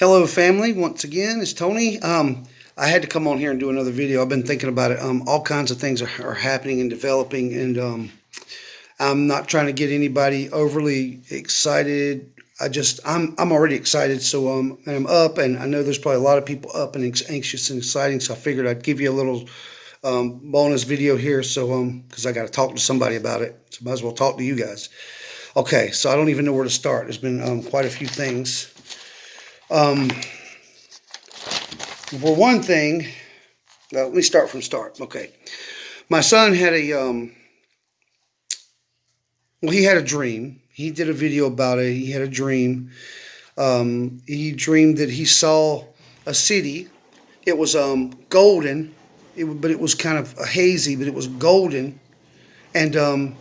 Hello, family. Once again, it's Tony. I had to come on here and do another video. I've been thinking about it. All kinds of things are happening and developing, and I'm not trying to get anybody overly excited. I'm already excited, so and I'm up, and I know there's probably a lot of people up and anxious and exciting. So I figured I'd give you a little bonus video here, so because I got to talk to somebody about it, so might as well talk to you guys. Okay, so I don't even know where to start. There's been quite a few things. For one thing, let me start from start. Okay, my son had he had a dream. He did a video about it. He had a dream. He dreamed that he saw a city. It was golden, but it was kind of hazy, but it was golden, and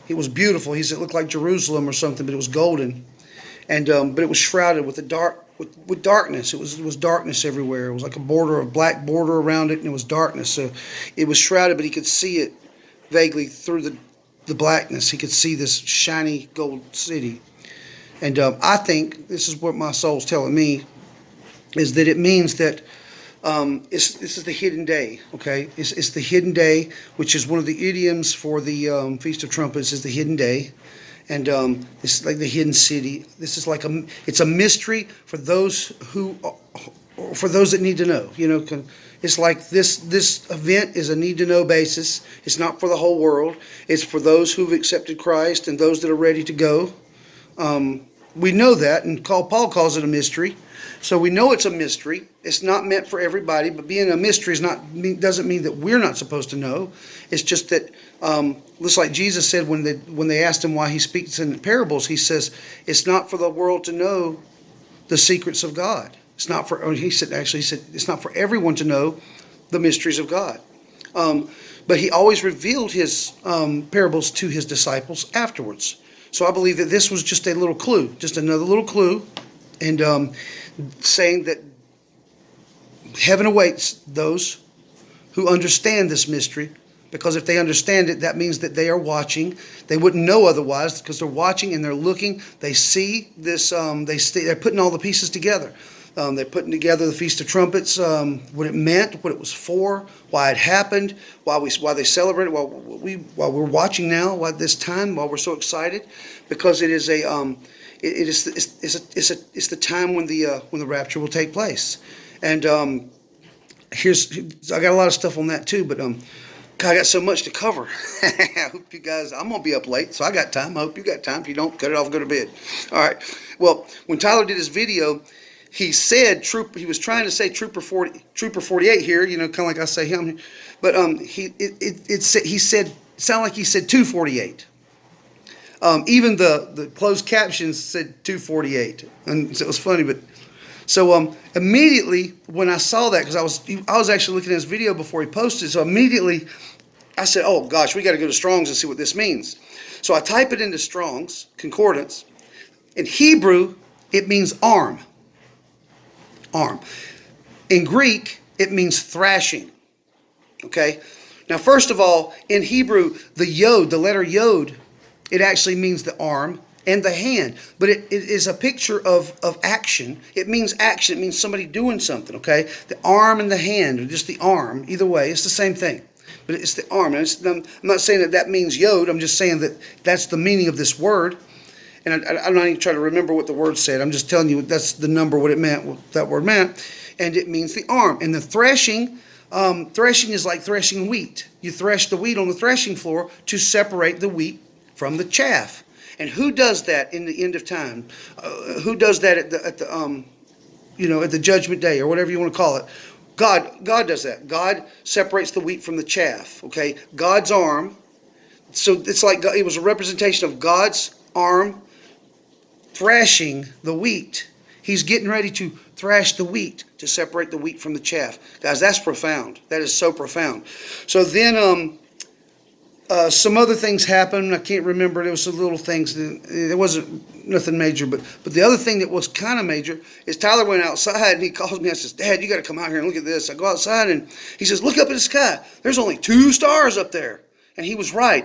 it was beautiful. He said it looked like Jerusalem or something, but it was golden, and but it was shrouded with with darkness. It was darkness everywhere. It was like a black border around it, and it was darkness. So it was shrouded, but he could see it vaguely through the blackness. He could see this shiny gold city. And I think this is what my soul's telling me, is that it means that this is the hidden day. Okay, it's the hidden day, which is one of the idioms for the Feast of Trumpets. Is the hidden day. And it's like the hidden city. This is like it's a mystery for those that need to know. You know, it's like this event is a need to know basis. It's not for the whole world. It's for those who've accepted Christ and those that are ready to go. We know that, and Paul calls it a mystery. So we know it's a mystery. It's not meant for everybody, but being a mystery doesn't mean that we're not supposed to know. It's just that, just like Jesus said when they asked him why he speaks in parables, he says it's not for the world to know the secrets of God. It's not for. He said it's not for everyone to know the mysteries of God. But he always revealed his parables to his disciples afterwards. So I believe that this was just a little clue, just another little clue, and saying that heaven awaits those who understand this mystery, because if they understand it, that means that they are watching. They wouldn't know otherwise, because they're watching and they're looking. They see this. They're putting all the pieces together. They're putting together the Feast of Trumpets, what it meant, what it was for, why it happened, why they celebrate it, while we're watching now, why we're so excited, because it is it's the time when the rapture will take place. And I got a lot of stuff on that too, but God, I got so much to cover. I hope you guys, I'm gonna be up late, so I got time. I hope you got time. If you don't, cut it off and go to bed. All right. Well, when Tyler did his video, he said he was trying to say Trooper 48 here, you know, kind of like I say him, but it sounded like he said 248. Even the closed captions said 248, and so it was funny. But so immediately when I saw that, because I was actually looking at his video before he posted, so immediately I said, "Oh gosh, we got to go to Strong's and see what this means." So I type it into Strong's concordance. In Hebrew, it means arm. Arm. In Greek, it means thrashing. Okay. Now, first of all, in Hebrew, the letter yod, it actually means the arm and the hand, but it is a picture of action. It means action. It means somebody doing something, okay? The arm and the hand, or just the arm, either way, it's the same thing. But it's the arm. And I'm not saying that means yod. I'm just saying that that's the meaning of this word. And I'm not even trying to remember what the word said. I'm just telling you that's the number, what it meant, what that word meant. And it means the arm. And the threshing is like threshing wheat. You thresh the wheat on the threshing floor to separate the wheat from the chaff. And who does that in the end of time? Who does that at the judgment day, or whatever you want to call it? God does that. God separates the wheat from the chaff. Okay, God's arm. So it's like it was a representation of God's arm thrashing the wheat. He's getting ready to thrash the wheat to separate the wheat from the chaff. Guys, that's profound. That is so profound. So then some other things happened. I can't remember. There was some little things. There wasn't nothing major. But the other thing that was kind of major is Tyler went outside and he calls me. I says, "Dad, you got to come out here and look at this." I go outside and he says, "Look up at the sky. There's only 2 stars up there." And he was right.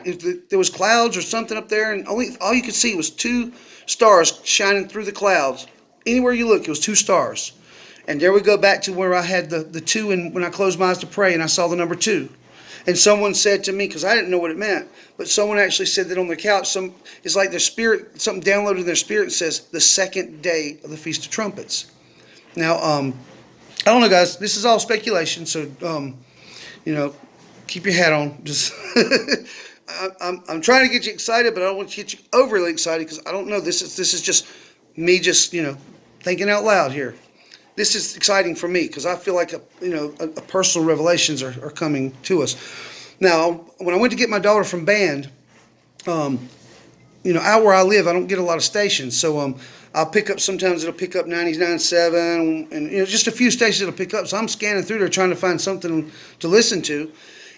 There was clouds or something up there, and all you could see was 2 stars shining through the clouds. Anywhere you look, it was 2 stars. And there we go back to where I had the 2 and when I closed my eyes to pray and I saw the number 2. And someone said to me, because I didn't know what it meant, but someone actually said that on their couch, it's like their spirit, something downloaded in their spirit and says, the second day of the Feast of Trumpets. Now, I don't know, guys. This is all speculation, so, keep your hat on. Just I'm trying to get you excited, but I don't want to get you overly excited because I don't know. This is just me just, thinking out loud here. This is exciting for me because I feel like a personal revelations are coming to us. Now, when I went to get my daughter from band, out where I live, I don't get a lot of stations. So I'll pick up, sometimes it'll pick up 99.7 and just a few stations it'll pick up. So I'm scanning through there trying to find something to listen to.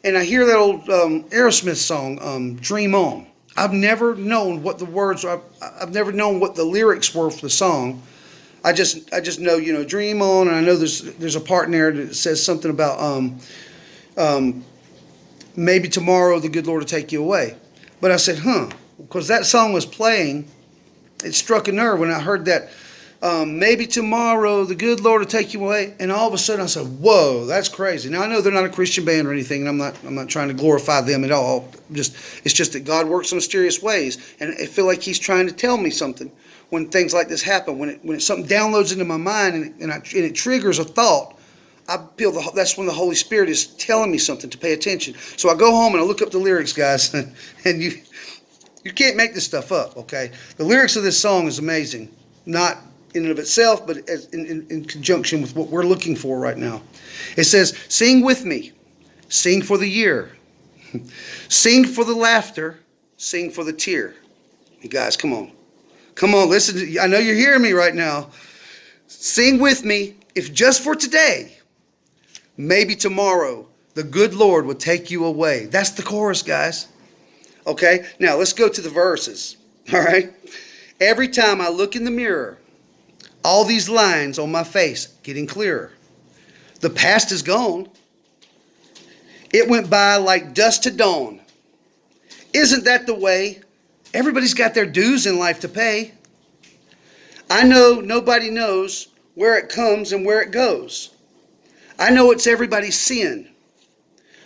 And I hear that old Aerosmith song, Dream On. I've never known what the words are. I've never known what the lyrics were for the song. I just know, dream on, and I know there's a part in there that says something about maybe tomorrow the good Lord will take you away. But I said, because that song was playing, it struck a nerve when I heard that, maybe tomorrow the good Lord will take you away, and all of a sudden I said, whoa, that's crazy. Now I know they're not a Christian band or anything, and I'm not trying to glorify them at all. It's just that God works in mysterious ways, and I feel like He's trying to tell me something. When things like this happen, when something downloads into my mind and it triggers a thought, I feel that's when the Holy Spirit is telling me something to pay attention. So I go home and I look up the lyrics, guys, and you can't make this stuff up, okay? The lyrics of this song is amazing, not in and of itself, but in conjunction with what we're looking for right now. It says, sing with me, sing for the year, sing for the laughter, sing for the tear. You guys, come on. Come on, listen. I know you're hearing me right now. Sing with me, if just for today, maybe tomorrow, the good Lord will take you away. That's the chorus, guys. Okay, now let's go to the verses. All right. Every time I look in the mirror, all these lines on my face getting clearer. The past is gone. It went by like dust to dawn. Isn't that the way? Everybody's got their dues in life to pay. I know nobody knows where it comes and where it goes. I know it's everybody's sin.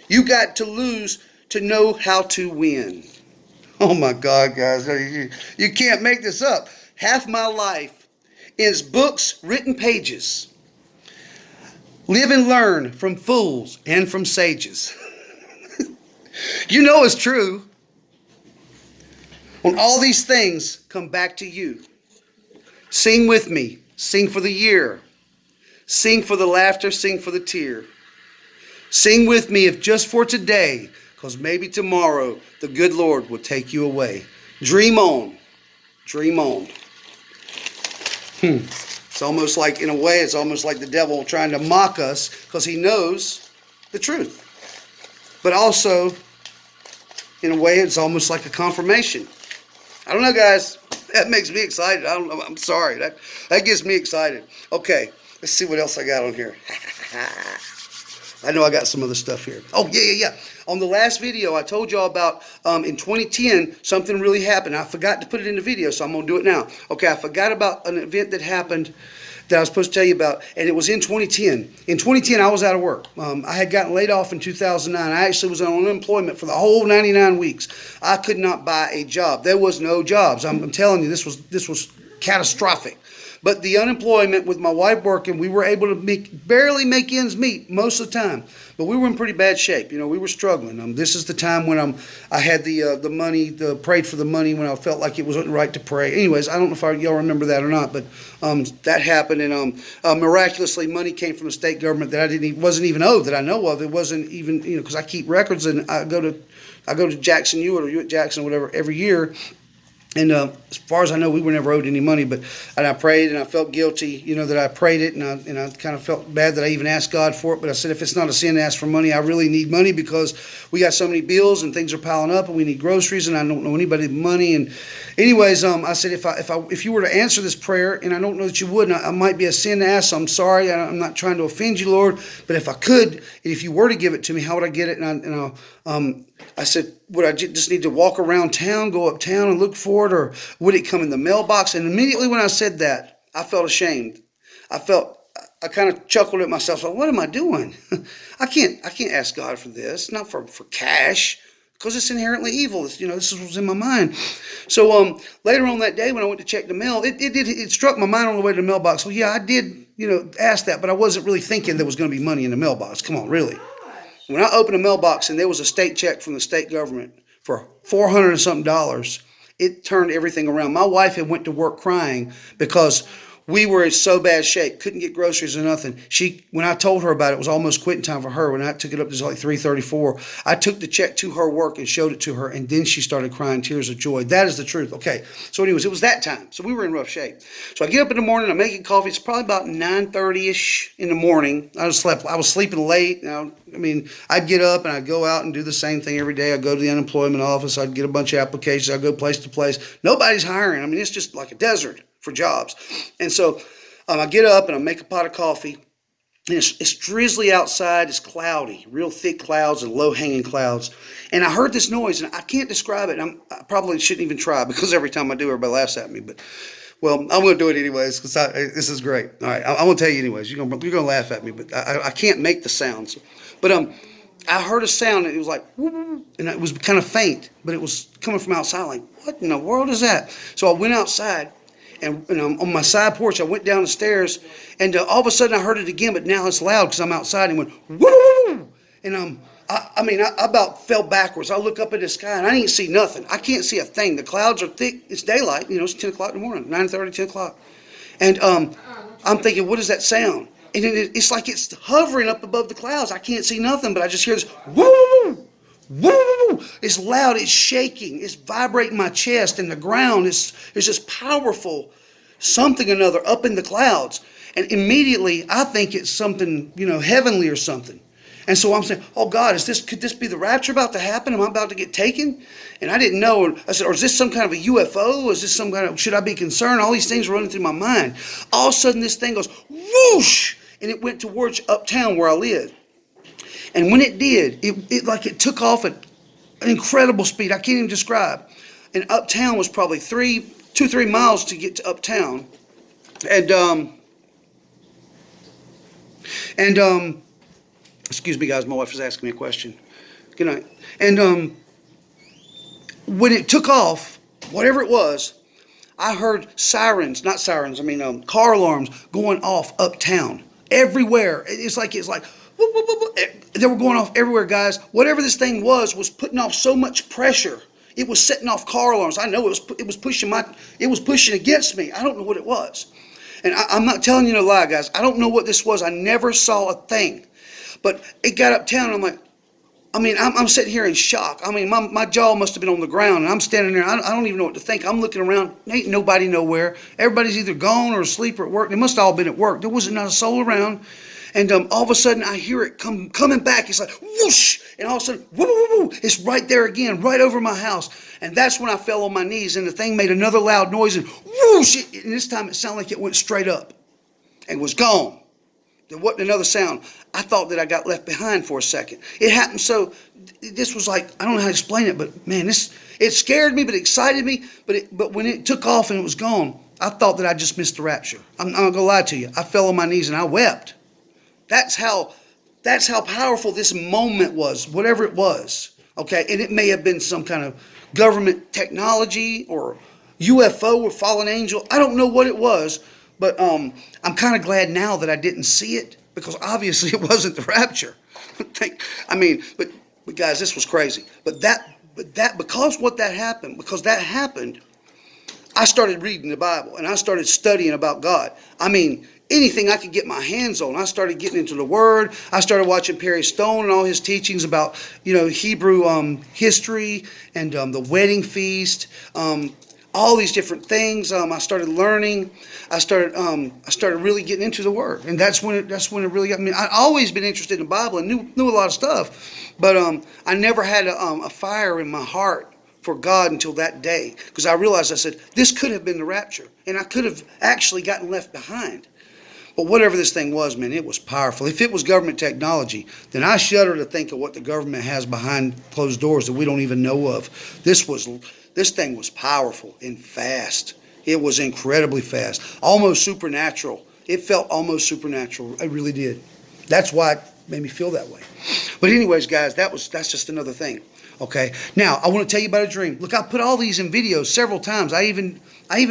You got to lose to know how to win. Oh my God, guys. You can't make this up. Half my life is books, written pages. Live and learn from fools and from sages. It's true. When all these things come back to you, sing with me, sing for the year, sing for the laughter, sing for the tear. Sing with me if just for today, because maybe tomorrow the good Lord will take you away. Dream on, dream on. It's almost like, in a way, it's almost like the devil trying to mock us because he knows the truth. But also, in a way, it's almost like a confirmation. I don't know, guys. That makes me excited. I don't know. I'm sorry. That gets me excited. Okay, let's see what else I got on here. I know I got some other stuff here. Oh, yeah. On the last video, I told y'all about in 2010, something really happened. I forgot to put it in the video, so I'm going to do it now. Okay, I forgot about an event that happened that I was supposed to tell you about, and it was in 2010. In 2010, I was out of work. I had gotten laid off in 2009. I actually was on unemployment for the whole 99 weeks. I could not buy a job. There was no jobs. I'm telling you, this was catastrophic. But the unemployment with my wife working, we were able to barely make ends meet most of the time. But we were in pretty bad shape. We were struggling. This is the time when I had the money, prayed for the money when I felt like it wasn't right to pray. Anyways, I don't know if y'all remember that or not, but that happened. And miraculously, money came from the state government that wasn't even owed that I know of. It wasn't even, because I keep records and I go to Jackson Hewitt or Hewitt Jackson or whatever every year. And as far as I know, we were never owed any money, and I prayed and I felt guilty, that I prayed it, and I kind of felt bad that I even asked God for it. But I said, if it's not a sin to ask for money, I really need money because we got so many bills and things are piling up, and we need groceries, and I don't know anybody with money. And anyways, I said, if you were to answer this prayer, and I don't know that you would, and I might be a sin to ask, so I'm sorry. I'm not trying to offend you, Lord, but if I could, if you were to give it to me, how would I get it? And I said, would I just need to walk around town, go uptown and look for it, or would it come in the mailbox? And immediately when I said that, I felt ashamed. I felt I kind of chuckled at myself. Like, what am I doing? I can't ask God for this. Not for cash, because it's inherently evil. It's, this was in my mind. So later on that day when I went to check the mail, it struck my mind on the way to the mailbox. Well, yeah, I did, ask that, but I wasn't really thinking there was going to be money in the mailbox. Come on, really. When I opened the mailbox and there was a state check from the state government for $400 and something, it turned everything around. My wife had went to work crying because we were in so bad shape, couldn't get groceries or nothing. When I told her about it, it was almost quitting time for her. When I took it up to like 3:34, I took the check to her work and showed it to her, and then she started crying tears of joy. That is the truth. Okay, so anyways, it was that time. So we were in rough shape. So I get up in the morning, I'm making coffee. It's probably about 9:30ish in the morning. I was sleeping late. I'd get up and I'd go out and do the same thing every day. I'd go to the unemployment office. I'd get a bunch of applications. I'd go place to place. Nobody's hiring. It's just like a desert for jobs. And so I get up and I make a pot of coffee. And it's drizzly outside. It's cloudy, real thick clouds and low-hanging clouds. And I heard this noise, and I can't describe it. I probably shouldn't even try because every time I do, everybody laughs at me. But, well, I'm going to do it anyways because this is great. All right, I'm going to tell you anyways. You're going to laugh at me, but I can't make the sounds. But I heard a sound, and it was like, whoop, and it was kind of faint, but it was coming from outside. Like, what in the world is that? So I went outside. And on my side porch, I went down the stairs, and all of a sudden I heard it again, but now it's loud because I'm outside, and went, woo! And I about fell backwards. I look up at the sky, and I didn't see nothing. I can't see a thing. The clouds are thick. It's daylight. It's 10 o'clock in the morning, 9:30, 10 o'clock. And I'm thinking, what is that sound? And it's like it's hovering up above the clouds. I can't see nothing, but I just hear this, woo! Woo! It's loud, it's shaking, it's vibrating my chest, and the ground is this powerful something or another up in the clouds. And immediately I think it's something, heavenly or something. And so I'm saying, oh God, could this be the rapture about to happen? Am I about to get taken? And I didn't know. I said, or is this some kind of a UFO? Is this some kind of, should I be concerned? All these things were running through my mind. All of a sudden this thing goes whoosh, and it went towards uptown where I live. And when it did, it took off at an incredible speed. I can't even describe. And uptown was probably 2-3 miles to get to uptown. And excuse me, guys, my wife was asking me a question. Good night. And when it took off, whatever it was, I heard car alarms going off uptown everywhere. It's like. Whoop, whoop, whoop, whoop. They were going off everywhere, guys. Whatever this thing was putting off so much pressure. It was setting off car alarms. I know it was pushing against me. I don't know what it was. And I'm not telling you no lie, guys. I don't know what this was. I never saw a thing. But it got uptown, and I'm like, I'm sitting here in shock. My jaw must have been on the ground, and I'm standing there. I don't even know what to think. I'm looking around. Ain't nobody nowhere. Everybody's either gone or asleep or at work. They must have all been at work. There wasn't not a soul around. And all of a sudden, I hear it coming back. It's like, whoosh! And all of a sudden, woo, woo, woo! It's right there again, right over my house. And that's when I fell on my knees, and the thing made another loud noise, and whoosh! And this time, it sounded like it went straight up and was gone. There wasn't another sound. I thought that I got left behind for a second. It happened so, this was like, I don't know how to explain it, but man, it scared me, but it excited me. But when it took off and it was gone, I thought that I just missed the rapture. I'm not going to lie to you. I fell on my knees, and I wept. That's how powerful this moment was, whatever it was, okay? And it may have been some kind of government technology or UFO or fallen angel. I don't know what it was, but I'm kind of glad now that I didn't see it because obviously it wasn't the rapture. But guys, this was crazy. Because that happened, I started reading the Bible and I started studying about God. Anything I could get my hands on. I started getting into the Word. I started watching Perry Stone and all his teachings about, Hebrew history and the wedding feast, all these different things. I started learning. I started really getting into the Word, and that's when it really got me. I'd always been interested in the Bible and knew a lot of stuff, but I never had a fire in my heart for God until that day, because I realized, I said, this could have been the rapture, and I could have actually gotten left behind. But whatever this thing was, man, it was powerful. If it was government technology, then I shudder to think of what the government has behind closed doors that we don't even know of. This thing was powerful and fast. It was incredibly fast, almost supernatural. It felt almost supernatural. It really did. That's why it made me feel that way. But anyways, guys, that's just another thing. Okay. Now I want to tell you about a dream. Look, I put all these in videos several times. I even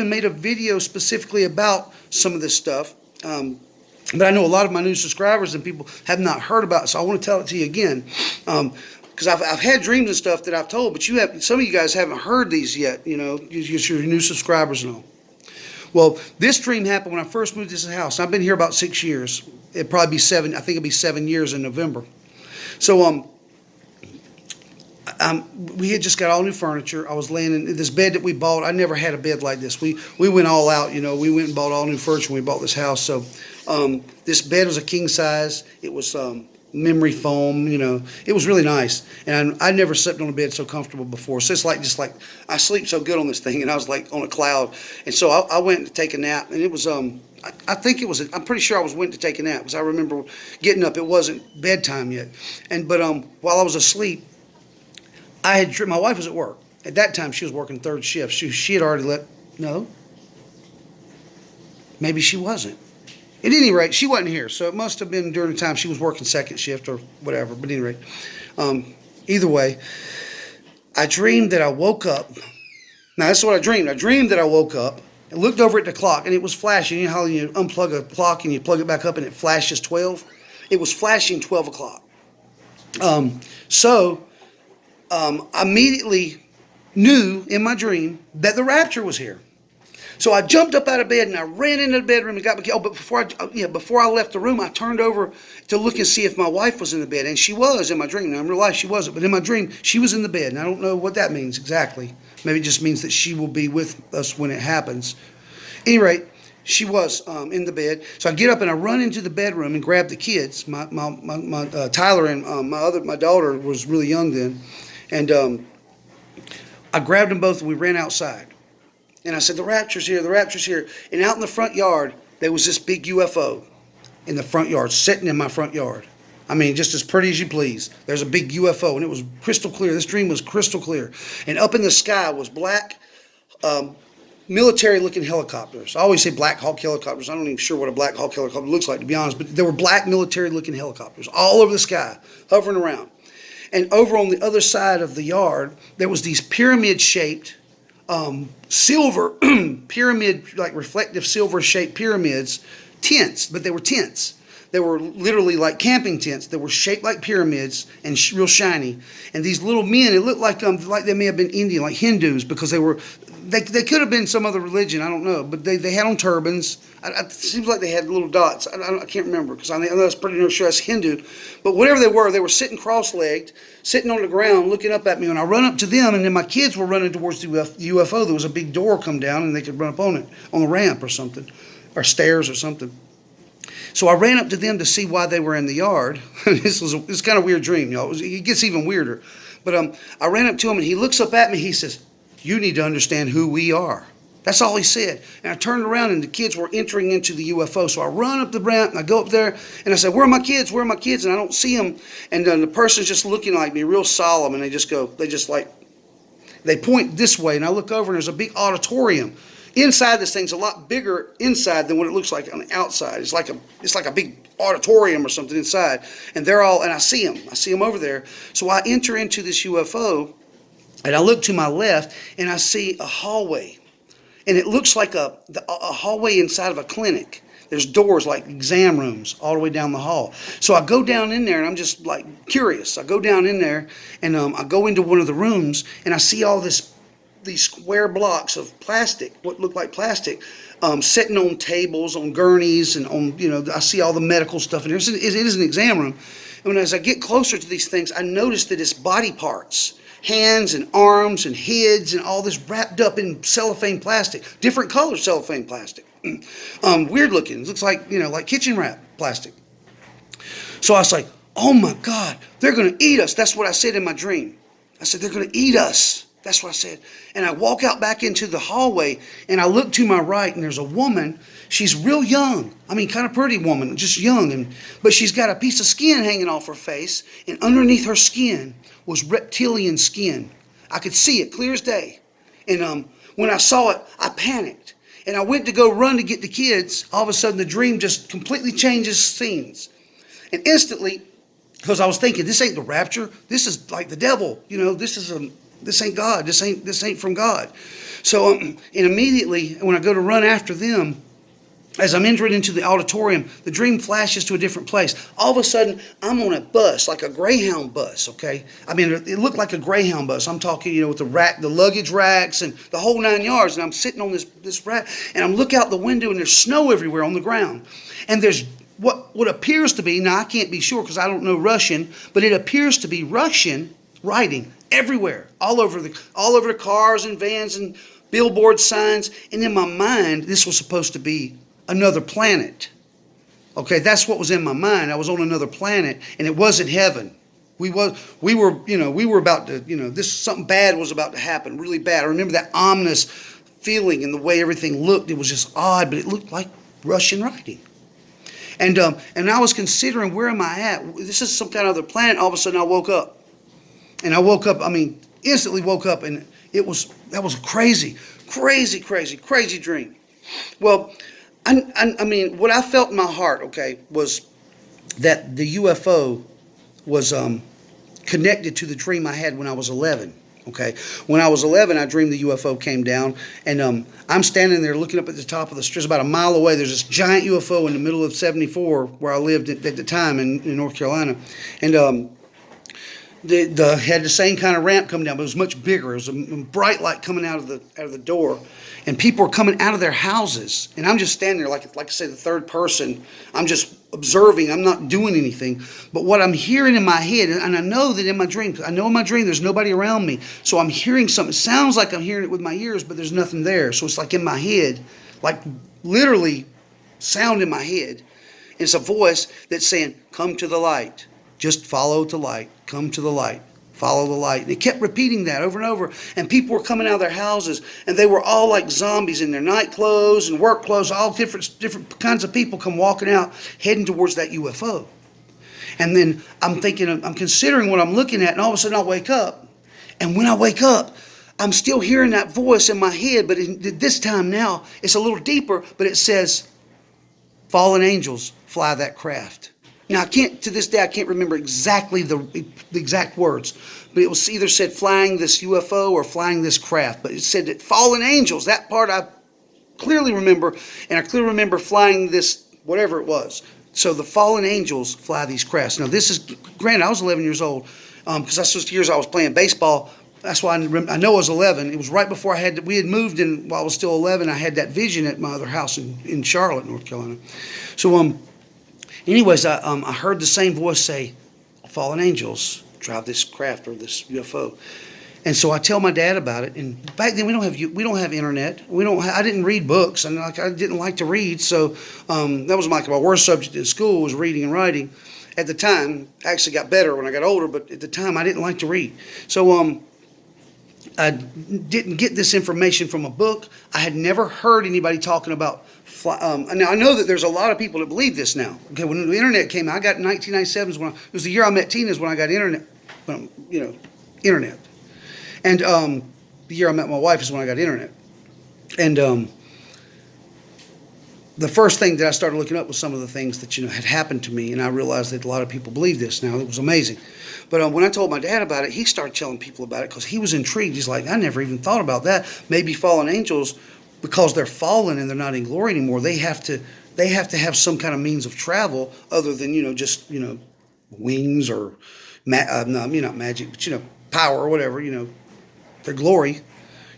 made a video specifically about some of this stuff. But I know a lot of my new subscribers and people have not heard about it, so I want to tell it to you again. Because I've had dreams and stuff that I've told, but some of you guys haven't heard these yet. You know, your new subscribers and all. Well, this dream happened when I first moved to this house. I've been here about 6 years. It'd probably be 7. I think it'll be 7 years in November. So we had just got all new furniture. I was laying in this bed that we bought. I never had a bed like this. We went all out. You know, we went and bought all new furniture when we bought this house. So this bed was a king size. It was memory foam. You know, it was really nice. And I never slept on a bed so comfortable before. So it's just like I sleep so good on this thing, and I was like on a cloud. And so I went to take a nap, and it was I think it was. I'm pretty sure I went to take a nap because I remember getting up. It wasn't bedtime yet, but while I was asleep, my wife was at work. At that time, she was working third shift. She had already no, maybe she wasn't. At any rate, she wasn't here, so it must have been during the time she was working second shift or whatever. But at any rate, either way, I dreamed that I woke up. Now, that's what I dreamed. I dreamed that I woke up and looked over at the clock, and it was flashing. You know how you unplug a clock and you plug it back up and it flashes 12? It was flashing 12 o'clock. I immediately knew in my dream that the rapture was here. So I jumped up out of bed and I ran into the bedroom and got my key. Oh, but before I left the room, I turned over to look and see if my wife was in the bed, and she was in my dream. Now in real life she wasn't, but in my dream she was in the bed, and I don't know what that means exactly. Maybe it just means that she will be with us when it happens. At any rate, she was in the bed. So I get up and I run into the bedroom and grab the kids. My Tyler and my daughter was really young then, and I grabbed them both and we ran outside. And I said, the rapture's here, the rapture's here. And out in the front yard, there was this big UFO in the front yard, sitting in my front yard. I mean, just as pretty as you please. There's a big UFO, and it was crystal clear. This dream was crystal clear. And up in the sky was black, military-looking helicopters. I always say Black Hawk helicopters. I'm not even sure what a Black Hawk helicopter looks like, to be honest. But there were black military-looking helicopters all over the sky, hovering around. And over on the other side of the yard, there was these pyramid-shaped silver pyramid, like reflective silver shaped pyramids, tents, but they were tents. They were literally like camping tents that were shaped like pyramids and real shiny. And these little men, it looked like they may have been Indian, like Hindus, because they could have been some other religion, I don't know, but they had on turbans. It seems like they had little dots. I can't remember, because I know it's pretty sure that's Hindu. But whatever they were sitting cross-legged, sitting on the ground, looking up at me. And I run up to them, and then my kids were running towards the UFO. There was a big door come down, and they could run up on it, on the ramp or something, or stairs or something. So I ran up to them to see why they were in the yard. This was kind of a weird dream, y'all. It gets even weirder. But I ran up to him, and he looks up at me. He says, "You need to understand who we are." That's all he said. And I turned around, and the kids were entering into the UFO. So I run up the ramp, and I go up there, and I said, "Where are my kids? Where are my kids?" And I don't see them. And the person's just looking like me, real solemn, and they point this way, and I look over, and there's a big auditorium. Inside, this thing's a lot bigger inside than what it looks like on the outside. It's like a big auditorium or something inside. And I see them. I see them over there. So I enter into this UFO, and I look to my left, and I see a hallway. And it looks like a hallway inside of a clinic. There's doors like exam rooms all the way down the hall. So I go down in there, and I'm just like curious. I go down in there, and I go into one of the rooms, and I see all these square blocks of plastic, what looked like plastic, sitting on tables, on gurneys, and I see all the medical stuff in there. It is an exam room. And as I get closer to these things, I notice that it's body parts, hands and arms and heads and all this wrapped up in cellophane plastic, different color cellophane plastic. Weird looking. It looks like, like kitchen wrap plastic. So I was like, oh my God, they're going to eat us. That's what I said in my dream. I said, they're going to eat us. That's what I said. And I walk out back into the hallway, and I look to my right, and there's a woman. She's real young. I mean, kind of pretty woman, just young. But she's got a piece of skin hanging off her face, and underneath her skin was reptilian skin. I could see it clear as day. And when I saw it, I panicked. And I went to go run to get the kids. All of a sudden, the dream just completely changes scenes. And instantly, because I was thinking, this ain't the rapture. This is like the devil. This ain't God. This ain't from God. So, and immediately, when I go to run after them, as I'm entering into the auditorium, the dream flashes to a different place. All of a sudden, I'm on a bus, like a Greyhound bus, okay? I mean, it looked like a Greyhound bus. I'm talking, with the luggage racks and the whole 9 yards. And I'm sitting on this rack, and I'm looking out the window, and there's snow everywhere on the ground. And there's what appears to be, now I can't be sure because I don't know Russian, but it appears to be Russian writing everywhere, all over the cars and vans and billboard signs. And in my mind, this was supposed to be another planet. Okay, that's what was in my mind. I was on another planet, and it wasn't heaven. We were about to, something bad was about to happen, really bad. I remember that ominous feeling and the way everything looked. It was just odd, but it looked like Russian writing. And I was considering, where am I at? This is some kind of other planet. All of a sudden, I woke up. And I woke up, instantly woke up, and that was a crazy dream. Well, what I felt in my heart, okay, was that the UFO was connected to the dream I had when I was 11. Okay, when I was 11, I dreamed the UFO came down, and I'm standing there looking up at the top of the street. About a mile away, there's this giant UFO in the middle of 74, where I lived at the time in North Carolina, and had the same kind of ramp come down, but it was much bigger. It was a bright light coming out of the door, and people were coming out of their houses, and I'm just standing there, like I say, the third person. I'm just observing. I'm not doing anything. But what I'm hearing in my head, and I know that in my dream, there's nobody around me, so I'm hearing something. It sounds like I'm hearing it with my ears, but there's nothing there. So it's like in my head, like literally sound in my head. It's a voice that's saying, "Come to the light. Just follow the light. Come to the light. Follow the light." And it kept repeating that over and over. And people were coming out of their houses, and they were all like zombies in their night clothes and work clothes. All different kinds of people come walking out, heading towards that UFO. And then I'm considering what I'm looking at, and all of a sudden I wake up. And when I wake up, I'm still hearing that voice in my head, but this time now it's a little deeper, but it says, "Fallen angels fly that craft." Now, to this day, I can't remember exactly the exact words, but it was either said flying this UFO or flying this craft. But it said that fallen angels, that part I clearly remember, and I clearly remember flying this, whatever it was. So the fallen angels fly these crafts. Now, this is, granted, I was 11 years old, because that's just the years I was playing baseball. That's why I know I was 11. It was right before we had moved in while I was still 11. I had that vision at my other house in Charlotte, North Carolina. So, anyways, I heard the same voice say, "Fallen angels drive this craft or this UFO." And so I tell my dad about it. And back then we don't have internet. I didn't read books, and I didn't like to read. So that was my worst subject in school, was reading and writing. At the time, I actually got better when I got older, but at the time I didn't like to read. So I didn't get this information from a book. I had never heard anybody talking about. Now I know that there's a lot of people that believe this now. Okay, when the internet came out, I got in 1997 it was the year I met Tina, is when I got internet. Internet, and the year I met my wife is when I got internet. And the first thing that I started looking up was some of the things that had happened to me, and I realized that a lot of people believe this now. It was amazing. But when I told my dad about it, he started telling people about it because he was intrigued. He's like, "I never even thought about that. Maybe fallen angels, because they're fallen and they're not in glory anymore, they have to have some kind of means of travel other than just wings or not magic, but power or whatever, their glory.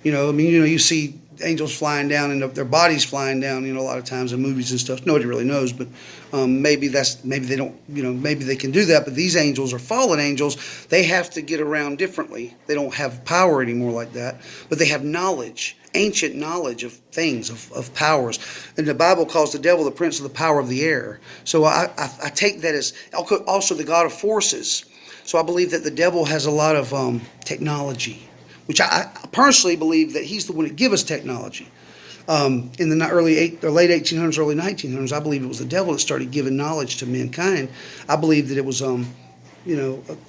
You see angels flying down and their bodies flying down, a lot of times in movies and stuff. Nobody really knows, but maybe they don't, maybe they can do that. But these angels are fallen angels. They have to get around differently. They don't have power anymore like that, but they have knowledge, ancient knowledge of things, of powers. And the Bible calls the devil the prince of the power of the air. So I take that as also the God of forces. So I believe that the devil has a lot of technology, which I personally believe that he's the one that gives us technology. In the late 1800s, early 1900s, I believe it was the devil that started giving knowledge to mankind. I believe that it was,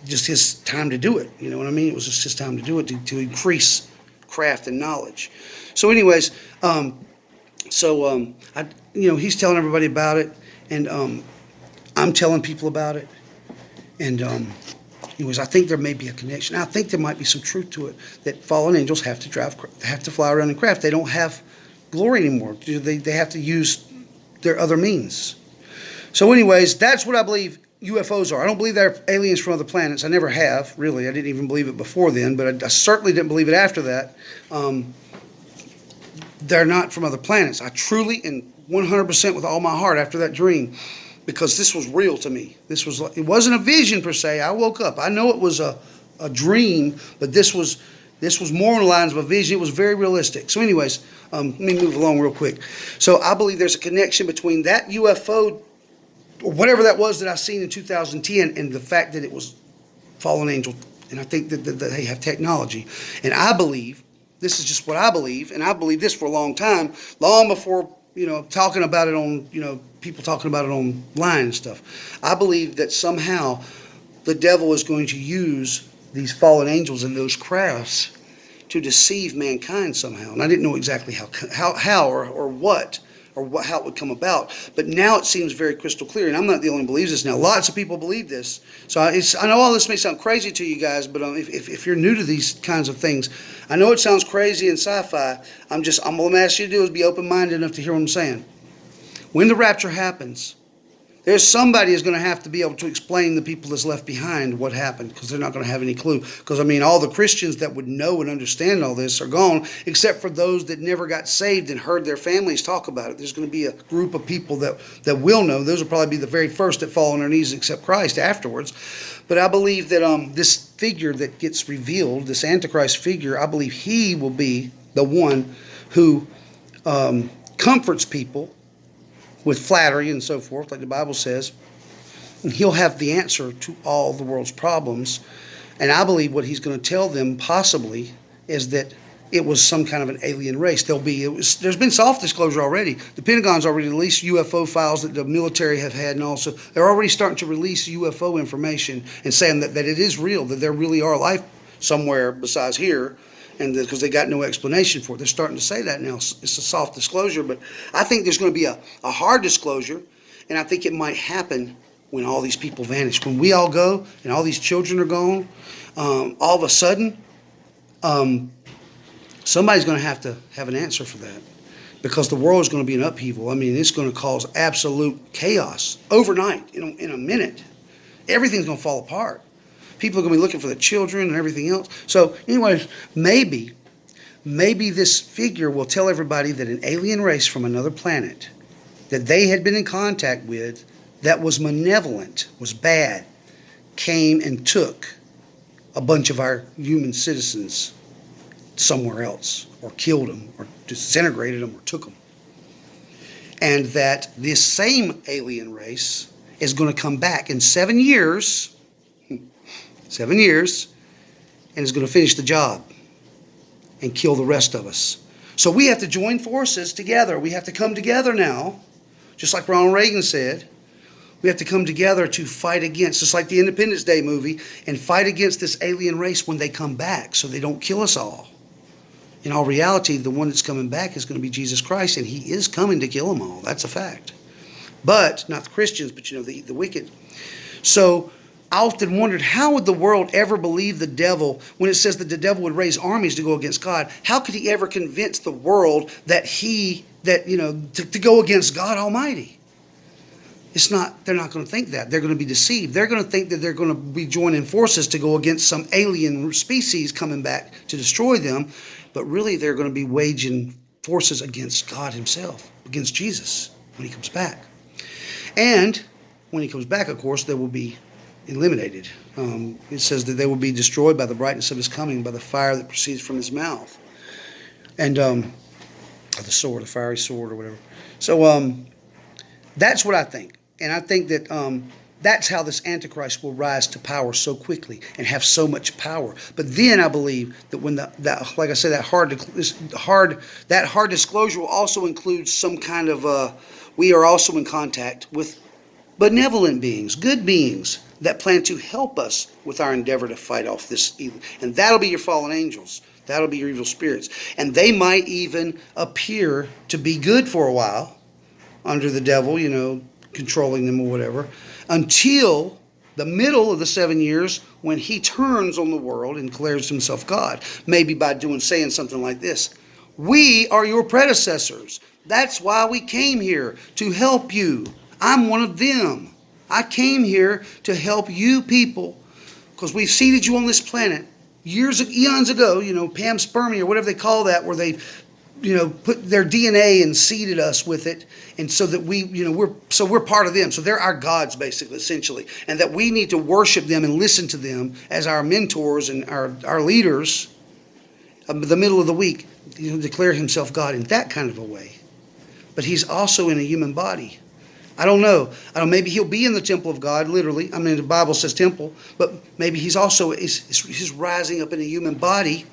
just his time to do it. You know what I mean? It was just his time to do it, to increase craft and knowledge. So anyways, So, he's telling everybody about it, and I'm telling people about it. And anyways, I think there may be a connection. I think there might be some truth to it, that fallen angels have to fly around in craft. They don't have glory anymore. They have to use their other means. So anyways, that's what I believe UFOs are. I don't believe they're aliens from other planets. I never have, really. I didn't even believe it before then, but I certainly didn't believe it after that. They're not from other planets. I truly and 100% with all my heart after that dream, because this was real to me. It wasn't a vision per se. I woke up. I know it was a dream, but this was more on the lines of a vision. It was very realistic. So anyways, let me move along real quick. So I believe there's a connection between that UFO, or whatever that was that I seen in 2010, and the fact that it was fallen angel. And I think that they have technology. And I believe, this is just what I believe, and I believe this for a long time, long before, talking about it on, people talking about it online and stuff. I believe that somehow the devil is going to use these fallen angels in those crafts to deceive mankind somehow. And I didn't know exactly how or what, or how it would come about. But now it seems very crystal clear, and I'm not the only one who believes this now. Lots of people believe this. So I know all this may sound crazy to you guys, but if you're new to these kinds of things, I know it sounds crazy and sci-fi. I'm going to ask you to do is be open-minded enough to hear what I'm saying. When the rapture happens, there's somebody who's going to have to be able to explain the people that's left behind what happened, because they're not going to have any clue. Because, all the Christians that would know and understand all this are gone, except for those that never got saved and heard their families talk about it. There's going to be a group of people that will know. Those will probably be the very first that fall on their knees and accept Christ afterwards. But I believe that this figure that gets revealed, this Antichrist figure, I believe he will be the one who comforts people with flattery and so forth, like the Bible says. And he'll have the answer to all the world's problems. And I believe what he's going to tell them possibly is that it was some kind of an alien race. There's been soft disclosure already. The Pentagon's already released UFO files that the military have had, and also they're already starting to release UFO information and saying that it is real, that there really are life somewhere besides here. And because they got no explanation for it. They're starting to say that now. It's a soft disclosure, but I think there's going to be a hard disclosure, and I think it might happen when all these people vanish. When we all go and all these children are gone, all of a sudden, somebody's going to have an answer for that, because the world is going to be in upheaval. It's going to cause absolute chaos overnight, in a minute. Everything's going to fall apart. People are going to be looking for the children and everything else. So anyways, maybe this figure will tell everybody that an alien race from another planet that they had been in contact with, that was malevolent, was bad, came and took a bunch of our human citizens somewhere else, or killed them, or disintegrated them, or took them. And that this same alien race is going to come back in 7 years, and is going to finish the job and kill the rest of us. So we have to join forces together. We have to come together now, just like Ronald Reagan said. We have to come together to fight against, just like the Independence Day movie, and fight against this alien race when they come back, so they don't kill us all. In all reality, the one that's coming back is going to be Jesus Christ, and he is coming to kill them all. That's a fact. But, not the Christians, but the wicked. So I often wondered, how would the world ever believe the devil when it says that the devil would raise armies to go against God? How could he ever convince the world to go against God Almighty? They're not going to think that. They're going to be deceived. They're going to think that they're going to be joining forces to go against some alien species coming back to destroy them. But really, they're going to be waging forces against God himself, against Jesus when he comes back. And when he comes back, of course, they will be eliminated. It says that they will be destroyed by the brightness of his coming, by the fire that proceeds from his mouth, and the sword, the fiery sword, or whatever. So that's what I think, and I think that that's how this Antichrist will rise to power so quickly and have so much power. But then I believe that when like I said, that hard disclosure will also include some kind of we are also in contact with benevolent beings, good beings, that plan to help us with our endeavor to fight off this evil. And that'll be your fallen angels. That'll be your evil spirits. And they might even appear to be good for a while under the devil, controlling them or whatever, until the middle of the 7 years when he turns on the world and declares himself God. Maybe by saying something like this: we are your predecessors. That's why we came here, to help you. I'm one of them. I came here to help you people because we've seeded you on this planet eons ago, panspermia or whatever they call that, where they, put their DNA and seeded us with it. And so that we're part of them. So they're our gods, basically, essentially. And that we need to worship them and listen to them as our mentors and our leaders. The middle of the week, declare himself God in that kind of a way. But he's also in a human body. I don't know. Maybe he'll be in the temple of God, literally. I mean, the Bible says temple. But maybe he's also he's rising up in a human body,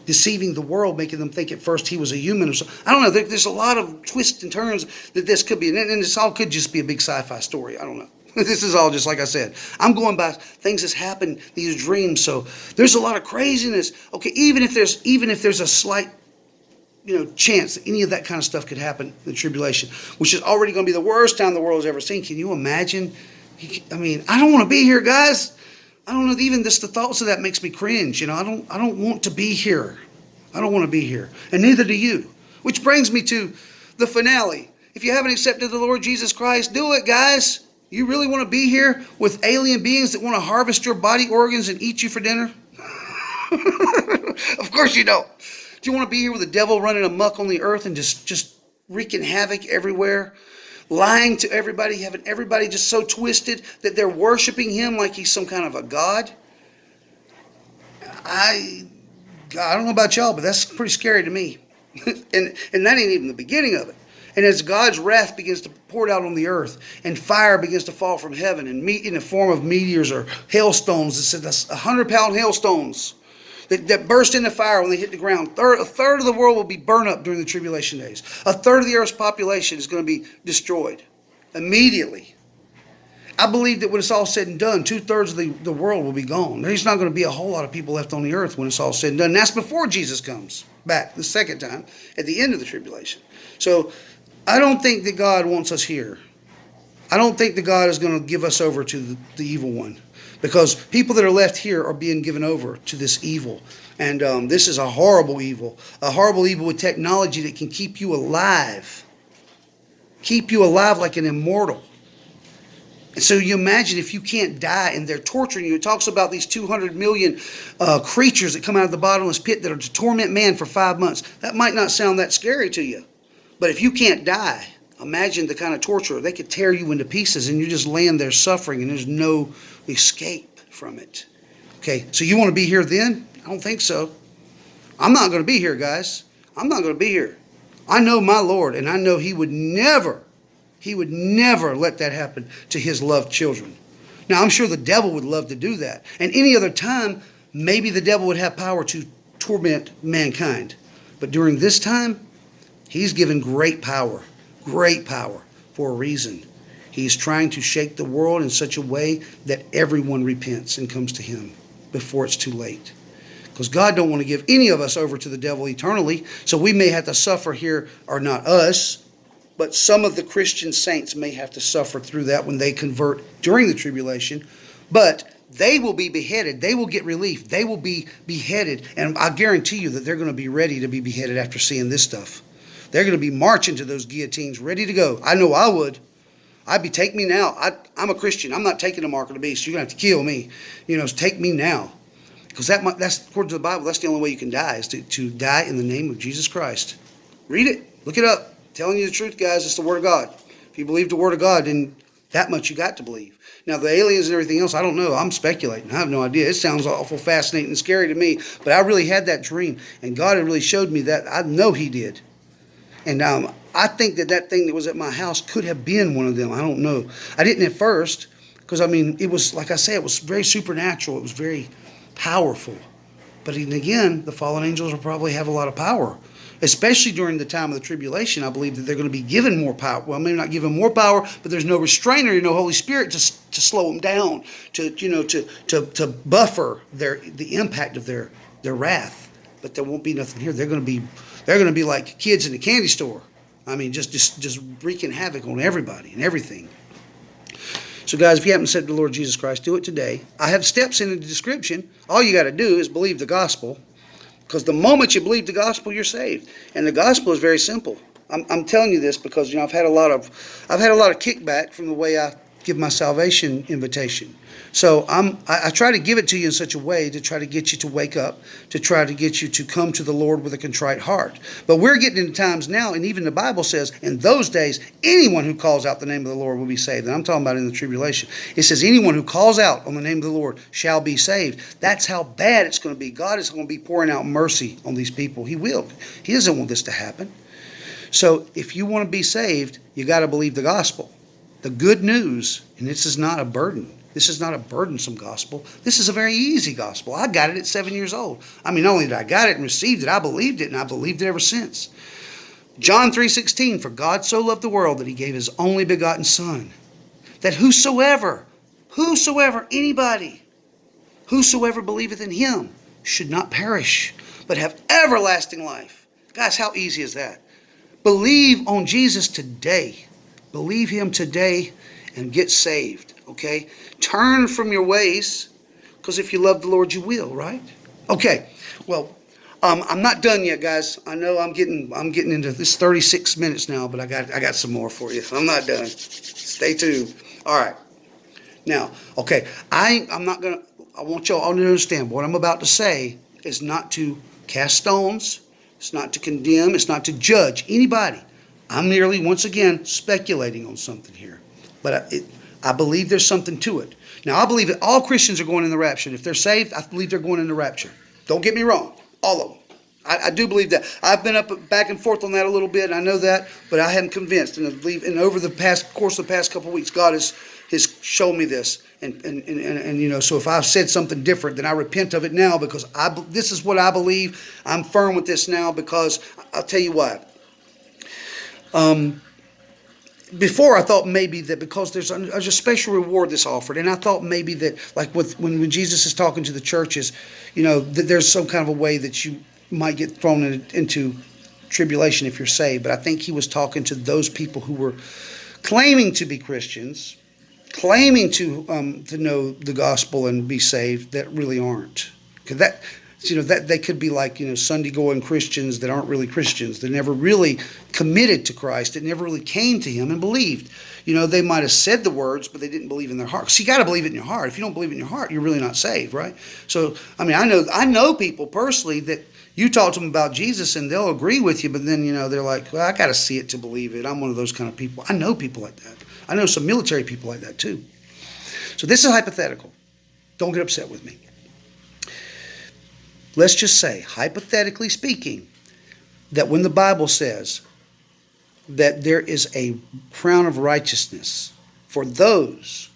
deceiving the world, making them think at first he was a human or so. I don't know. There's a lot of twists and turns that this could be. And this all could just be a big sci-fi story. I don't know. This is all just like I said. I'm going by things that's happened, these dreams. So there's a lot of craziness. Okay, even if there's a slight chance that any of that kind of stuff could happen in the tribulation, which is already going to be the worst time the world has ever seen. Can you imagine? I mean, I don't want to be here, guys. I don't know. Even just the thoughts of that makes me cringe. I don't want to be here. I don't want to be here, and neither do you. Which brings me to the finale. If you haven't accepted the Lord Jesus Christ, do it, guys. You really want to be here with alien beings that want to harvest your body organs and eat you for dinner? Of course you don't. Do you want to be here with the devil running amok on the earth and just wreaking havoc everywhere? Lying to everybody, having everybody just so twisted that they're worshiping him like he's some kind of a god? I don't know about y'all, but that's pretty scary to me. and that ain't even the beginning of it. And as God's wrath begins to pour out on the earth, and fire begins to fall from heaven, and meat in the form of meteors or hailstones, it said that's 100-pound hailstones that burst into fire when they hit the ground. A third of the world will be burned up during the tribulation days. A third of the earth's population is going to be destroyed immediately. I believe that when it's all said and done, 2/3 of the world will be gone. There's not going to be a whole lot of people left on the earth when it's all said and done. And that's before Jesus comes back the second time at the end of the tribulation. So I don't think that God wants us here. I don't think that God is going to give us over to the evil one. Because people that are left here are being given over to this evil. And this is a horrible evil. A horrible evil with technology that can keep you alive. Keep you alive like an immortal. And so you imagine if you can't die and they're torturing you. It talks about these 200 million creatures that come out of the bottomless pit that are to torment man for 5 months. That might not sound that scary to you. But if you can't die, imagine the kind of torture. They could tear you into pieces and you're just laying there suffering and there's no escape from it. Okay, so you want to be here then? I don't think so. I'm not going to be here, guys. I'm not going to be here. I know my Lord, and I know he would never let that happen to his loved children. Now, I'm sure the devil would love to do that. And any other time, maybe the devil would have power to torment mankind. But during this time, he's given great power for a reason. He's trying to shake the world in such a way that everyone repents and comes to him before it's too late. Because God don't want to give any of us over to the devil eternally. So we may have to suffer here, or not us, but some of the Christian saints may have to suffer through that when they convert during the tribulation. But they will be beheaded. They will get relief. They will be beheaded. And I guarantee you that they're going to be ready to be beheaded after seeing this stuff. They're going to be marching to those guillotines, ready to go. I know I would. Take me now. I'm a Christian. I'm not taking the mark of the beast. You're going to have to kill me. Take me now. Because that's according to the Bible, that's the only way you can die, is to die in the name of Jesus Christ. Read it. Look it up. I'm telling you the truth, guys. It's the Word of God. If you believe the Word of God, then that much you got to believe. Now, the aliens and everything else, I don't know. I'm speculating. I have no idea. It sounds awful fascinating and scary to me. But I really had that dream. And God had really showed me that. I know he did. And I think that thing that was at my house could have been one of them. I don't know. I didn't at first because, it was, like I say, it was very supernatural. It was very powerful. But even again, the fallen angels will probably have a lot of power, especially during the time of the tribulation. I believe that they're going to be given more power. Well, maybe not given more power, but there's no restrainer, no Holy Spirit to slow them down, to buffer the impact of their their wrath, but there won't be nothing here. They're going to be like kids in a candy store. I mean, just wreaking havoc on everybody and everything. So guys, if you haven't said to the Lord Jesus Christ, do it today. I have steps in the description. All you got to do is believe the gospel, because the moment you believe the gospel, you're saved. And the gospel is very simple. I'm telling you this because I've had a lot of kickback from the way I give my salvation invitation. So I try to give it to you in such a way to try to get you to wake up, to try to get you to come to the Lord with a contrite heart. But we're getting into times now, and even the Bible says in those days, anyone who calls out the name of the Lord will be saved. And I'm talking about in the tribulation. It says anyone who calls out on the name of the Lord shall be saved. That's how bad it's going to be. God is going to be pouring out mercy on these people. He will. He doesn't want this to happen. So if you want to be saved, you got to believe the gospel. The good news, and this is not a burden. This is not a burdensome gospel. This is a very easy gospel. I got it at 7 years old. I mean, not only did I got it and received it, I believed it, and I believed it ever since. John 3:16, for God so loved the world that he gave his only begotten Son, that whosoever believeth in him should not perish, but have everlasting life. Guys, how easy is that? Believe on Jesus today. Believe him today and get saved, okay? Turn from your ways, because if you love the Lord, you will, right? Okay, well, I'm not done yet, guys. I know I'm getting into this 36 minutes now, but I got some more for you. I'm not done. Stay tuned. All right. Now, okay, I want y'all all to understand what I'm about to say is not to cast stones. It's not to condemn. It's not to judge anybody. I'm merely, once again, speculating on something here. But I believe there's something to it. Now, I believe that all Christians are going in the rapture. If they're saved, I believe they're going in the rapture. Don't get me wrong. All of them. I do believe that. I've been back and forth on that a little bit. I know that, but I am convinced. And I believe, and over the course of the past couple of weeks, God has shown me this. And so if I've said something different, then I repent of it now, because this is what I believe. I'm firm with this now, because I'll tell you why. Before I thought maybe that because there's a special reward that's offered, and I thought maybe that like when Jesus is talking to the churches, that there's some kind of a way that you might get thrown into tribulation if you're saved. But I think he was talking to those people who were claiming to be Christians, claiming to know the gospel and be saved, that really aren't. Because that they could be like Sunday going Christians that aren't really Christians. They never really committed to Christ. They never really came to him and believed. They might have said the words, but they didn't believe in their heart. So you got to believe it in your heart. If you don't believe it in your heart, you're really not saved, right? So I mean, I know people personally that you talk to them about Jesus and they'll agree with you, but then they're like, well, I got to see it to believe it. I'm one of those kind of people. I know people like that. I know some military people like that too. So this is hypothetical. Don't get upset with me. Let's just say, hypothetically speaking, that when the Bible says that there is a crown of righteousness for those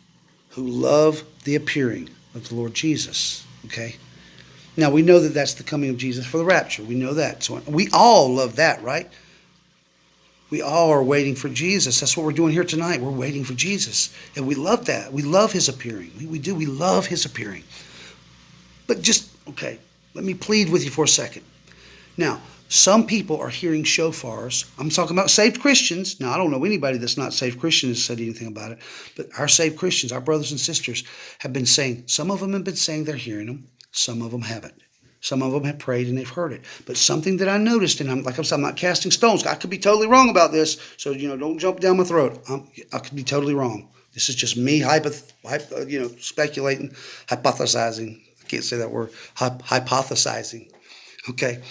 who love the appearing of the Lord Jesus, okay? Now, we know that that's the coming of Jesus for the rapture. We know that. So we all love that, right? We all are waiting for Jesus. That's what we're doing here tonight. We're waiting for Jesus. And we love that. We love his appearing. We do. We love his appearing. But okay, let me plead with you for a second. Now, some people are hearing shofars. I'm talking about saved Christians. Now, I don't know anybody that's not saved Christian has said anything about it. But our saved Christians, our brothers and sisters, have been saying, some of them have been saying they're hearing them. Some of them haven't. Some of them have prayed and they've heard it. But something that I noticed, and I'm not casting stones. I could be totally wrong about this, so don't jump down my throat. I could be totally wrong. This is just me speculating, hypothesizing. I can't say that word. Hypothesizing. Okay.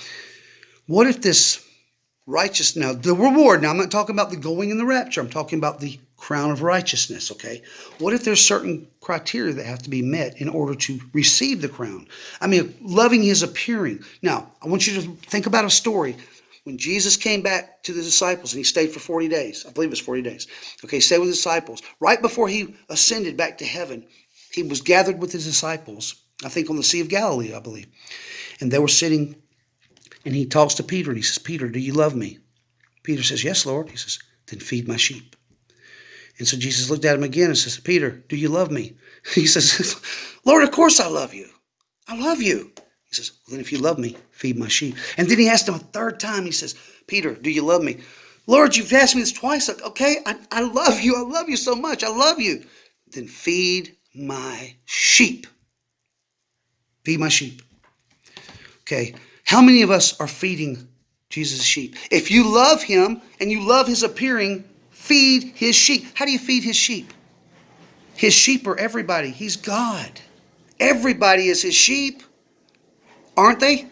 What if this righteous, now the reward, now I'm not talking about the going in the rapture. I'm talking about the crown of righteousness, okay? What if there's certain criteria that have to be met in order to receive the crown? I mean, loving his appearing. Now, I want you to think about a story. When Jesus came back to the disciples and he stayed for 40 days, I believe it was 40 days. Okay, stayed with the disciples. Right before he ascended back to heaven, he was gathered with his disciples, I think on the Sea of Galilee, I believe. And they were sitting, and he talks to Peter, and he says, Peter, do you love me? Peter says, yes, Lord. He says, then feed my sheep. And so Jesus looked at him again and says, Peter, do you love me? He says, Lord, of course I love you. I love you. He says, well, then if you love me, feed my sheep. And then he asked him a third time. He says, Peter, do you love me? Lord, you've asked me this twice. Okay, I love you. I love you so much. I love you. Then feed my sheep. Feed my sheep. Okay, how many of us are feeding Jesus' sheep? If you love him and you love his appearing, feed his sheep. How do you feed his sheep? His sheep are everybody. He's God. Everybody is his sheep. Aren't they?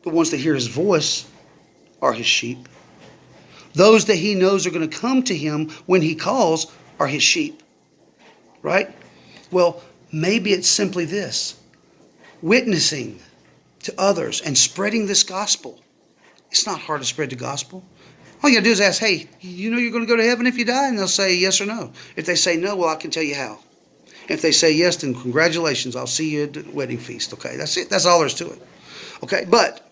The ones that hear his voice are his sheep. Those that he knows are going to come to him when he calls are his sheep. Right? Well, maybe it's simply this. Witnessing to others and spreading this gospel. It's not hard to spread the gospel. All you got to do is ask, hey, you know you're going to go to heaven if you die? And they'll say yes or no. If they say no, well, I can tell you how. If they say yes, then congratulations. I'll see you at the wedding feast. Okay, that's it. That's all there is to it. Okay, but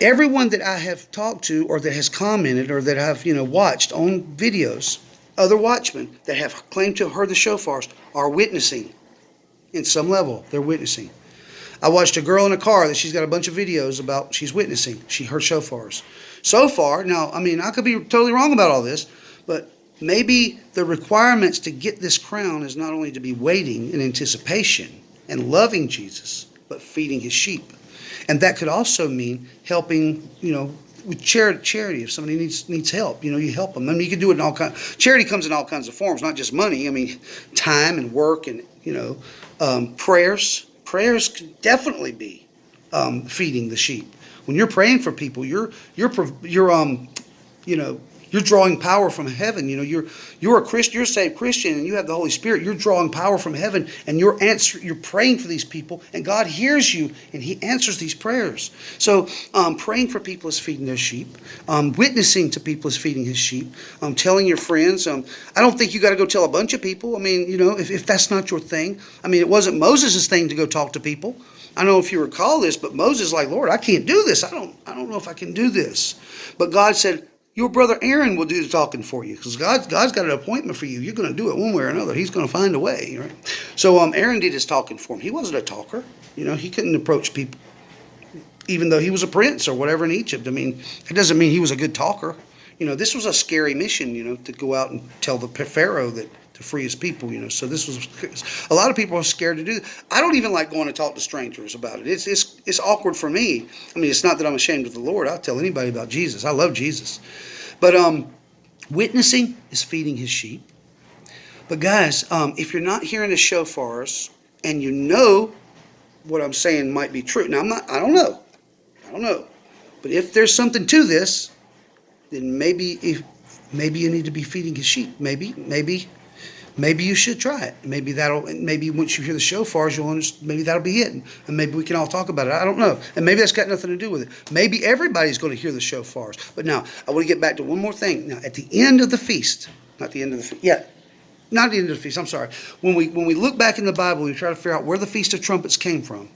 everyone that I have talked to or that has commented or that I've watched on videos, other watchmen that have claimed to have heard the shofars are witnessing in some level. They're witnessing. I watched a girl in a car that she's got a bunch of videos about she's witnessing. She heard shofars. So far, now, I could be totally wrong about all this, but maybe the requirements to get this crown is not only to be waiting in anticipation and loving Jesus, but feeding his sheep. And that could also mean helping, with charity. If somebody needs help, you help them. You can do it in all kinds. Charity comes in all kinds of forms, not just money. Time and work and, prayers. Prayers could definitely be feeding the sheep. When you're praying for people, you're drawing power from heaven. You're a Christian, you're a saved Christian, and you have the Holy Spirit. You're drawing power from heaven, and you're praying for these people, and God hears you, and he answers these prayers. So praying for people is feeding their sheep. Witnessing to people is feeding his sheep. Telling your friends. I don't think you got to go tell a bunch of people. If that's not your thing. It wasn't Moses' thing to go talk to people. I don't know if you recall this, but Moses is like, Lord, I can't do this. I don't know if I can do this. But God said, your brother Aaron will do the talking for you, because God's got an appointment for you. You're going to do it one way or another. He's going to find a way, right? So Aaron did his talking for him. He wasn't a talker. He couldn't approach people, even though he was a prince or whatever in Egypt. It doesn't mean he was a good talker. This was a scary mission, to go out and tell the Pharaoh to free his people, So this was, a lot of people are scared to do that. I don't even like going to talk to strangers about it. It's awkward for me. It's not that I'm ashamed of the Lord. I'll tell anybody about Jesus. I love Jesus. But witnessing is feeding his sheep. But guys, if you're not hearing the shofars and you know what I'm saying might be true. Now I don't know. But if there's something to this, then maybe you need to be feeding his sheep. Maybe you should try it. Maybe once you hear the shofars, you'll understand. Maybe that'll be it, and maybe we can all talk about it. I don't know, and maybe that's got nothing to do with it. Maybe everybody's going to hear the shofars. But now I want to get back to one more thing. Now, at the end of the feast, not the end of the feast. I'm sorry. When we look back in the Bible, we try to figure out where the Feast of Trumpets came from.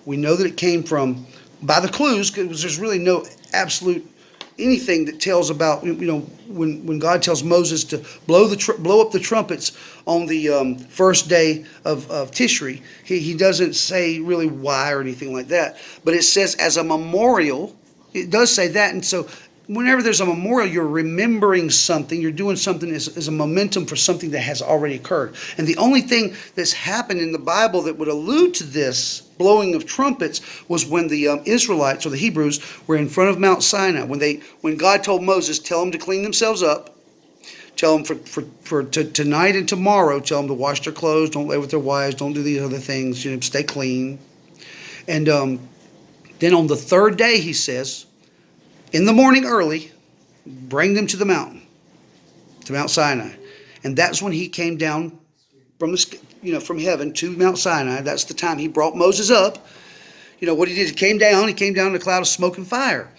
We know that it came from by the clues, because there's really no absolute anything that tells about, when God tells Moses to blow up the trumpets on the first day of Tishri, he doesn't say really why or anything like that. But it says as a memorial, it does say that. And so whenever there's a memorial, you're remembering something, you're doing something as a momentum for something that has already occurred. And the only thing that's happened in the Bible that would allude to this blowing of trumpets was when the Israelites or the Hebrews were in front of Mount Sinai. When God told Moses, tell them to clean themselves up, tell them for tonight and tomorrow, tell them to wash their clothes, don't lay with their wives, don't do these other things, stay clean. And then on the third day, he says, in the morning early, bring them to the mountain, to Mount Sinai. And that's when he came down from heaven to Mount Sinai. That's the time he brought Moses up. What he did, he came down in a cloud of smoke and fire.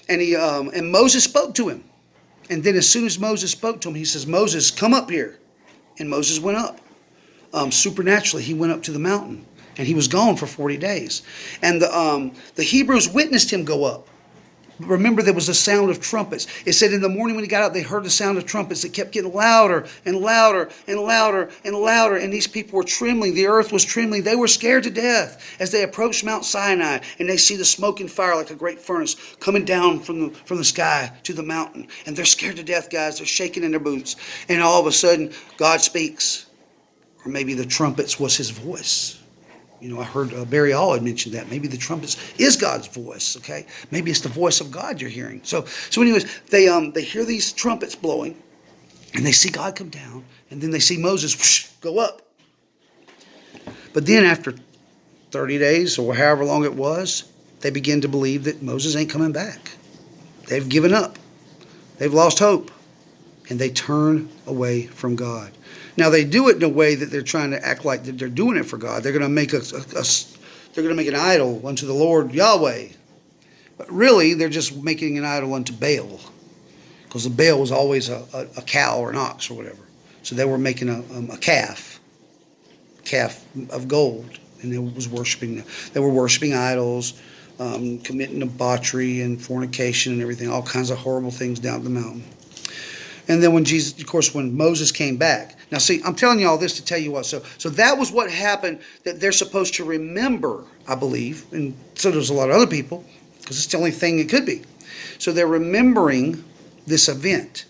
And and Moses spoke to him. And then as soon as Moses spoke to him, he says, Moses, come up here. And Moses went up. Supernaturally, he went up to the mountain. And he was gone for 40 days. And the Hebrews witnessed him go up. Remember, there was a sound of trumpets. It said in the morning when he got up, they heard the sound of trumpets. It kept getting louder and louder and louder and louder. And these people were trembling. The earth was trembling. They were scared to death as they approached Mount Sinai. And they see the smoke and fire like a great furnace coming down from the sky to the mountain. And they're scared to death, guys. They're shaking in their boots. And all of a sudden, God speaks. Or maybe the trumpets was his voice. You know, I heard Barry All had mentioned that. Maybe the trumpets is God's voice, okay? Maybe it's the voice of God you're hearing. So anyways, they hear these trumpets blowing, and they see God come down, and then they see Moses whoosh, go up. But then after 30 days or however long it was, they begin to believe that Moses ain't coming back. They've given up. They've lost hope, and they turn away from God. Now they do it in a way that they're trying to act like that they're doing it for God. They're going to make an idol unto the Lord Yahweh, but really they're just making an idol unto Baal, because the Baal was always a cow or an ox or whatever. So they were making a calf of gold, and they were worshiping idols, committing debauchery and fornication and everything, all kinds of horrible things down the mountain. And then when Moses came back. Now see, I'm telling you all this to tell you what. So that was what happened that they're supposed to remember, I believe. And so there's a lot of other people, because it's the only thing it could be. So they're remembering this event.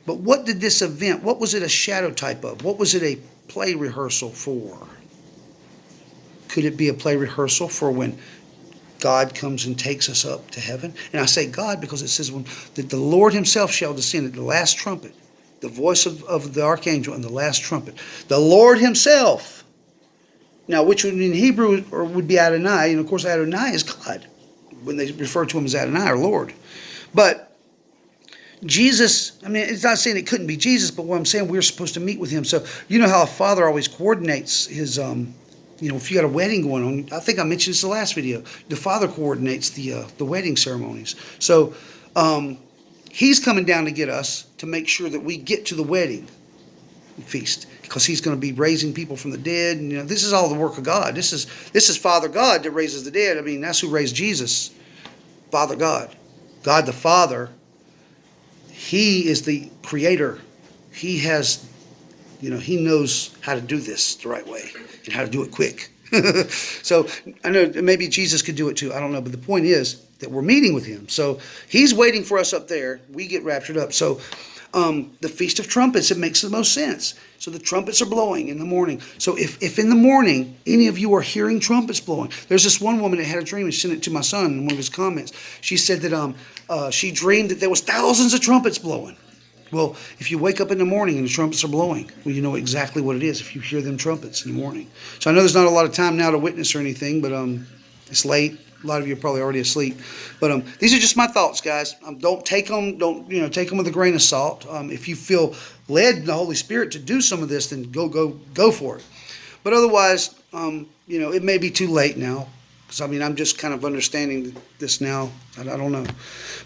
But what did this event, what was it a shadow type of? What was it a play rehearsal for? Could it be a play rehearsal for when God comes and takes us up to heaven? And I say God because it says that the Lord himself shall descend at the last trumpet, the voice of the archangel and the last trumpet. The Lord himself. Now, which in Hebrew would be Adonai, and of course Adonai is God, when they refer to him as Adonai or Lord. But Jesus, I mean, it's not saying it couldn't be Jesus, but what I'm saying, we're supposed to meet with him. So you know how a father always coordinates his if you got a wedding going on, I think I mentioned this in the last video, the father coordinates the wedding ceremonies. So he's coming down to get us to make sure that we get to the wedding feast, because he's going to be raising people from the dead. And this is all the work of God. This is Father God that raises the dead. I mean, that's who raised Jesus. Father God. God the Father. He is the creator. He has, he knows how to do this the right way and how to do it quick. So I know maybe Jesus could do it too. I don't know. But the point is that we're meeting with him. So he's waiting for us up there. We get raptured up. So the Feast of Trumpets, it makes the most sense. So the trumpets are blowing in the morning. So if in the morning any of you are hearing trumpets blowing, there's this one woman that had a dream and sent it to my son in one of his comments. She said that she dreamed that there was thousands of trumpets blowing. Well, if you wake up in the morning and the trumpets are blowing, well, you know exactly what it is if you hear them trumpets in the morning. So I know there's not a lot of time now to witness or anything, but it's late. A lot of you are probably already asleep. But these are just my thoughts, guys. Don't take them. Take them with a grain of salt. If you feel led in the Holy Spirit to do some of this, then go for it. But otherwise, it may be too late now. Because I'm just kind of understanding this now. I don't know.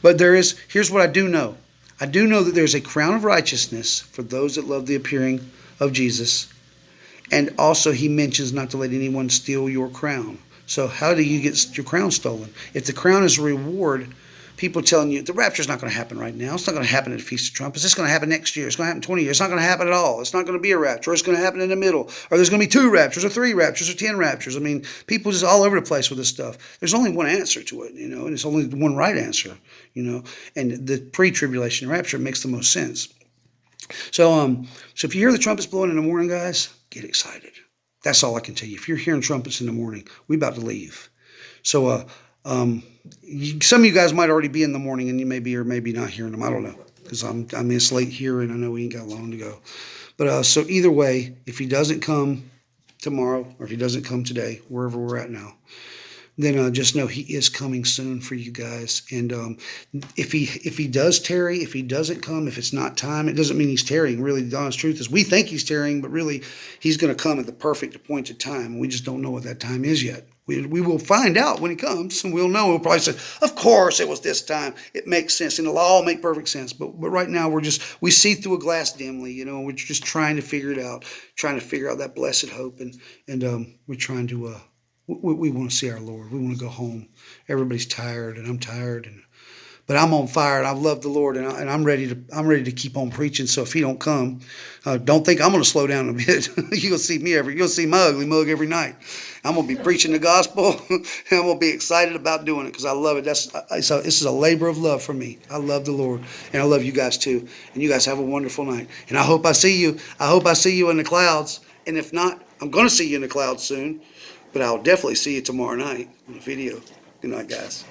But here's what I do know. I do know that there's a crown of righteousness for those that love the appearing of Jesus. And also he mentions not to let anyone steal your crown. So how do you get your crown stolen? If the crown is a reward, people telling you the rapture is not going to happen right now. It's not going to happen at the Feast of Trumpets. It's going to happen next year. It's going to happen in 20 years. It's not going to happen at all. It's not going to be a rapture. It's going to happen in the middle. Or there's going to be 2 raptures or 3 raptures or 10 raptures. I mean, people just all over the place with this stuff. There's only one answer to it, and it's only one right answer, and the pre-tribulation rapture makes the most sense. So if you hear the trumpets blowing in the morning, guys, get excited. That's all I can tell you. If you're hearing trumpets in the morning, we're about to leave. So some of you guys might already be in the morning, and you may be or maybe not hearing them. I don't know, because I'm it's late here, and I know we ain't got long to go. But so either way, if he doesn't come tomorrow, or if he doesn't come today, wherever we're at now, then just know he is coming soon for you guys. And if he does tarry, if he doesn't come, if it's not time, it doesn't mean he's tarrying. Really, the honest truth is we think he's tarrying, but really he's going to come at the perfect appointed time. We just don't know what that time is yet. We will find out when he comes, and we'll know. We'll probably say, of course it was this time. It makes sense, and it'll all make perfect sense. But right now we see through a glass dimly, we're just trying to figure it out, trying to figure out that blessed hope, and we're trying to we want to see our Lord. We want to go home. Everybody's tired, and I'm tired. But I'm on fire, and I love the Lord, and I'm ready to keep on preaching. So if he don't come, don't think I'm going to slow down a bit. You'll see you'll see my ugly mug every night. I'm going to be preaching the gospel, and I'm going to be excited about doing it because I love it. This is a labor of love for me. I love the Lord, and I love you guys too. And you guys have a wonderful night. And I hope I see you. I hope I see you in the clouds. And if not, I'm going to see you in the clouds soon. But I'll definitely see you tomorrow night on the video. Good night, guys.